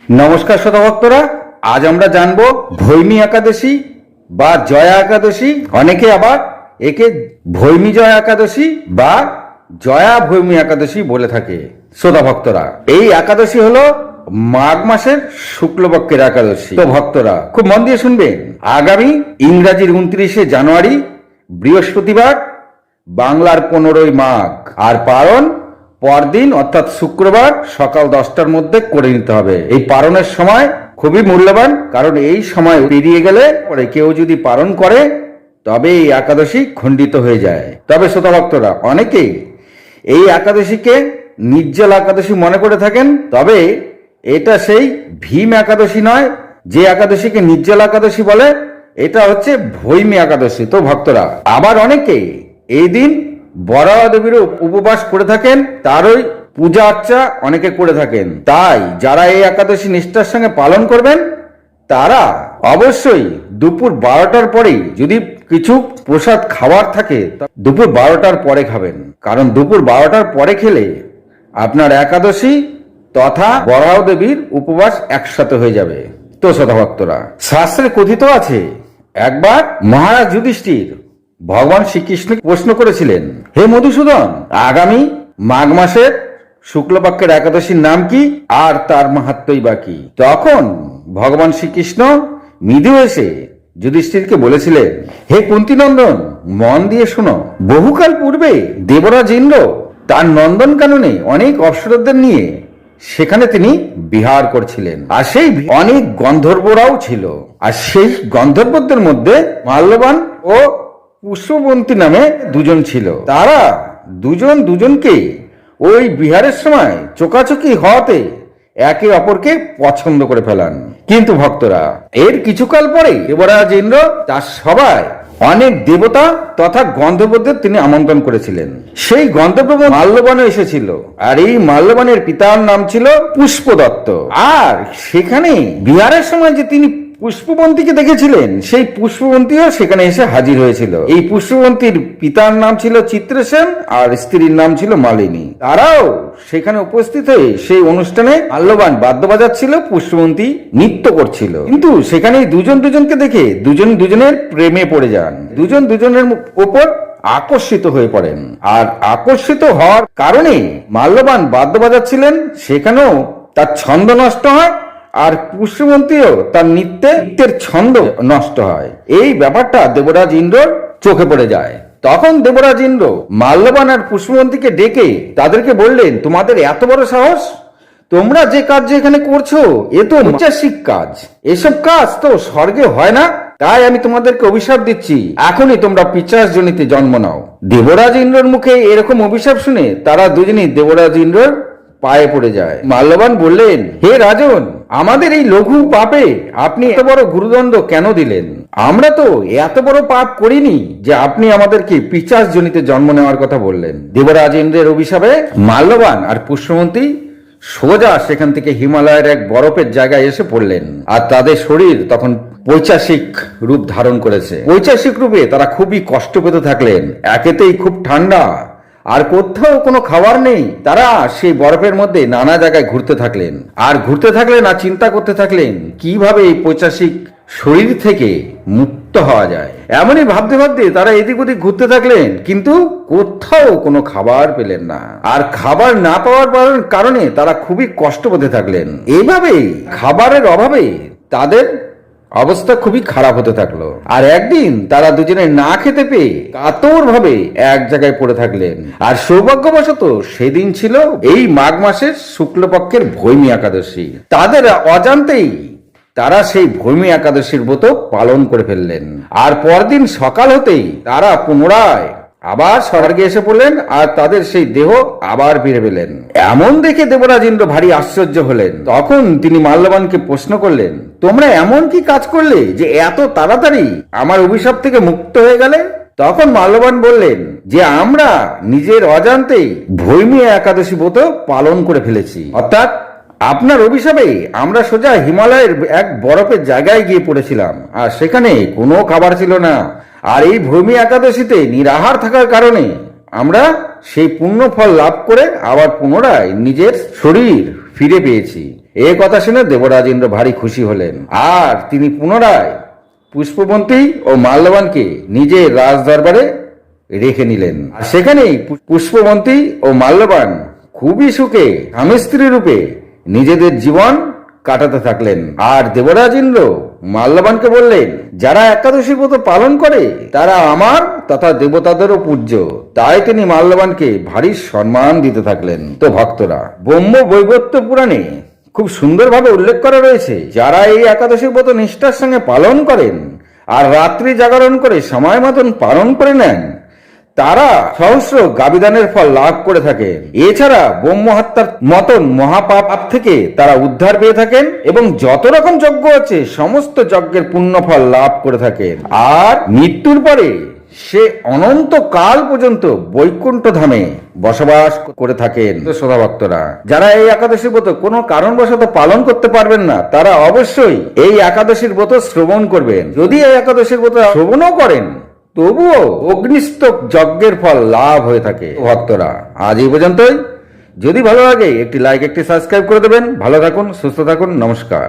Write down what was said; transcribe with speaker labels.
Speaker 1: নমস্কার শ্রোতা ভক্তরা, আজ আমরা জানবো ভৈমী একাদশী বা জয়া একাদশী, অনেকে আবার একে ভৈমী জয়া একাদশী বা জয়া ভৈমী একাদশী বলে থাকে। শ্রোতা ভক্তরা, এই একাদশী হলো মাঘ মাসের শুক্লপক্ষের একাদশী। তো ভক্তরা খুব মন দিয়ে শুনবেন। আগামী ইংরাজির 29শে জানুয়ারি বৃহস্পতিবার, বাংলার 15ই মাঘ, আর পারণ পরদিন অর্থাৎ শুক্রবার সকাল 10টার মধ্যে করে নিতে হবে। এই পারণের সময় খুবই মূল্যবান, কারণ এই সময় পেরিয়ে গেলে পরে কেউ যদি পারণ করে তবে এই একাদশী খণ্ডিত হয়ে যায়। তবে শ্রোতা ভক্তরা, অনেকেই এই একাদশীকে নির্জল একাদশী মনে করে থাকেন, তবে এটা সেই ভীম একাদশী নয়, যে একাদশীকে নির্জল একাদশী বলে এটা হচ্ছে ভৈমী একাদশী। তো ভক্তরা, আবার অনেকে এই দিন বরাহ দেবীর উপবাস করে থাকেন, তারই পূজা আর্চা অনেকে করে থাকেন। তাই যারা এই একাদশী নিষ্ঠার সঙ্গে পালন করবেন তারা অবশ্যই দুপুর 12টার পরেই, যদি কিছু প্রসাদ খাবার থাকে দুপুর 12টার পরে খাবেন, কারণ দুপুর 12টার পরে খেলে আপনার একাদশী তথা বরাহ দেবীর উপবাস একসাথে হয়ে যাবে। তো শ্রোতা ভক্তরা, শাস্ত্রে কথিত আছে, একবার মহারাজ যুধিষ্ঠির ভগবান শ্রীকৃষ্ণকে প্রশ্ন করেছিলেন, হে মধুসূদন, আগামী মাঘ মাসের শুক্লপক্ষের একাদশীর নাম কি আর তার মাহাত্ম্যই বা কি? তখন ভগবান শ্রীকৃষ্ণ মৃদু এসে যুধিষ্ঠিরকে বলেছিলেন, হে কুন্তিনন্দন, মন দিয়ে শোনো। বহুকাল পূর্বে দেবরাজ ইন্দ্র তার নন্দন কাননে অনেক অপ্সরদের নিয়ে সেখানে তিনি বিহার করছিলেন, আর সেই অনেক গন্ধর্বরাও ছিল। আর সেই গন্ধর্বদের মধ্যে মাল্যবান ও পুষ্পবন্তী নামে দুজন ছিল। তারা দুজন দুজনকে ওই বিহারের সময় চোকাচোকি হওয়াতে একে অপরকে পছন্দ করে ফেলান। কিন্তু ভক্তরা, এর কিছুকাল পরে দেবরাজ ইন্দ্র তার সবাই অনেক দেবতা তথা গন্ধর্বদের তিনি আমন্ত্রণ করেছিলেন। সেই গন্ধর্ব মাল্যবানে এসেছিল, আর এই মাল্যবানের পিতার নাম ছিল পুষ্পদত্ত। আর সেখানে বিহারের সময় যে তিনি পুষ্পবন্তীকে দেখেছিলেন, সেই পুষ্পবন্তীও সেখানে এসে হাজির হয়েছিল। এই পুষ্পবন্তীর পিতার নাম ছিল চিত্রসেন আর স্ত্রীর নাম ছিল মালিনী। তারাও সেখানে উপস্থিত হয়ে সেই অনুষ্ঠানে মাল্যবান বাদ্য বাজাচ্ছিল, পুষ্পবন্তী নৃত্য করছিল। কিন্তু সেখানে দুজন দুজনকে দেখে দুজন দুজনের প্রেমে পড়ে যান, দুজন দুজনের উপর আকর্ষিত হয়ে পড়েন। আর আকর্ষিত হওয়ার কারণে মাল্যবান বাদ্য বাজাচ্ছিলেন, সেখানেও তার ছন্দ নষ্ট হয়, আর পুষ্পবন্তীও তার নৃত্যের ছন্দ নষ্ট হয়। এই ব্যাপারটা দেবরাজ ইন্দ্রর চোখে পড়ে যায়। তখন দেবরাজ ইন্দ্র মাল্যবান আর পুষ্পবন্তীকে ডেকে তাদেরকে বললেন, তোমাদের এত বড় সাহস, তোমরা যে কাজ এখানে করছো এ তো ঐতিহাসিক কাজ, এসব কাজ তো স্বর্গে হয় না। তাই আমি তোমাদেরকে অভিশাপ দিচ্ছি, এখনই তোমরা পিশাচ জনিতে জন্ম নাও। দেবরাজ ইন্দ্রর মুখে এরকম অভিশাপ শুনে তারা দুজনেই দেবরাজ ইন্দ্রর পায়ে পড়ে যায়। মাল্যবান বললেন, হে রাজন, আমাদের এই লঘু পাপে আপনি এত বড় গুরুদণ্ড কেন দিলেন? আমরা তো এত বড় পাপ করিনি যে আপনি আমাদেরকে পিশাচ জনিতে জন্ম নেওয়ার কথা বললেন। দেবরাজ ইন্দ্রের অভিশাপে মাল্যবান আর পুষ্পবন্তী সোজা সেখান থেকে হিমালয়ের এক বরফের জায়গায় এসে পড়লেন। আর তাদের শরীর তখন পৈশাচিক রূপ ধারণ করেছে। পৈশাচিক রূপে তারা খুবই কষ্ট পেতে থাকলেন। একেতেই খুব ঠান্ডা, আর কোথাও কোনো খাবার নেই। তারা সেই বরফের মধ্যে নানা জায়গায় ঘুরতে থাকলেন আর চিন্তা করতে থাকলেন কিভাবে এই পৈশাচিক শরীর থেকে মুক্ত হওয়া যায়। এমনই ভাবতে ভাবতে তারা এদিক ওদিক ঘুরতে থাকলেন, কিন্তু কোথাও কোনো খাবার পেলেন না। আর খাবার না পাওয়ার কারণে তারা খুবই কষ্ট পেতে থাকলেন। এইভাবেই খাবারের অভাবে তাদের অবস্থা খুবই খারাপ হতে থাকলো। আর একদিন তারা দুজনে না খেতে পেয়ে কাতর ভাবে এক জায়গায় পড়ে থাকলেন। আর সৌভাগ্যবশত সেদিন ছিল এই মাঘ মাসের শুক্লপক্ষের ভৈমী একাদশী। তাদের অজান্তেই তারা সেই ভৈমী একাদশীর ব্রত পালন করে ফেললেন। আর পরদিন সকাল হতেই তারা পুনরায় আবার স্বর্গে এসে পড়লেন, আর তাদের সেই দেহ আবার ফিরে পেলেন। এমন দেখে দেবরাজ ইন্দ্র ভারী আশ্চর্য হলেন। তখন তিনি মাল্যবানকে প্রশ্ন করলেন, তোমরা এমন কি কাজ করলে যে এত তাড়াতাড়ি আমার অভিশাপ থেকে মুক্ত হয়ে গেলে? তখন মাল্যবান বললেন যে আমরা নিজের অজান্তেই ভৈমী একাদশী ব্রত পালন করে ফেলেছি, অর্থাৎ আপনার অভিশাপে আমরা সোজা হিমালয়ের এক বরফের জায়গায় গিয়ে পড়েছিলাম, আর সেখানে কোনো খাবার ছিল না। আর এই ভৈমী একাদশীতে নিরাহার থাকার কারণে আমরা সেই পুণ্য ফল লাভ করে আবার পুনরায় নিজের শরীর ফিরে পেয়েছি। এ কথা শুনে দেবরাজ ইন্দ্র ভারী খুশি হলেন, আর তিনি পুনরায় পুষ্পবন্তী ও মাল্যবানকে নিজের রাজ দরবারে রেখে নিলেন। আর সেখানেই পুষ্পবন্তী ও মাল্যবান খুবই সুখে স্বামী স্ত্রী রূপে নিজেদের জীবন কাটাতে থাকলেন। আর দেবরাজ ইন্দ্র মাল্যবানকে বললেন, যারা একাদশী ব্রত পালন করে তারা আমার তথা দেবতাদেরও পূজ্য। তাই তিনি মাল্যবানকে ভারী সম্মান দিতে থাকলেন। তো ভক্তরা, ব্রহ্ম বৈবর্ত পুরাণে খুব সুন্দরভাবে উল্লেখ করা রয়েছে, যারা এই একাদশী ব্রত নিষ্ঠার সঙ্গে পালন করেন আর রাত্রি জাগরণ করে সময় মতন পালন করে নেন, তারা সহস্র গাবিদানের ফল লাভ করে থাকেন। এছাড়া ব্রহ্মহত্যার মতন মহাপাপ থেকে তারা উদ্ধার পেয়ে থাকেন এবং যত রকম যজ্ঞ আছে সমস্ত যজ্ঞের পুণ্য ফল লাভ করে থাকেন। আর মৃত্যুর পরে সে অনন্ত কাল পর্যন্ত বৈকুণ্ঠ ধামে বসবাস করে থাকেন। শ্রোতা ভক্তরা, যারা এই একাদশী ব্রত কোনো কারণবশত পালন করতে পারবেন না, তারা অবশ্যই এই একাদশীর ব্রত শ্রবণ করবেন। যদি এই একাদশীর ব্রত শ্রবণও করেন, তবুও অগ্নিস্তক যজ্ঞের ফল লাভ হয়ে থাকে। ভক্তরা, আজ এই পর্যন্তই। যদি ভালো লাগে একটি লাইক, একটি সাবস্ক্রাইব করে দেবেন। ভালো থাকুন, সুস্থ থাকুন, নমস্কার।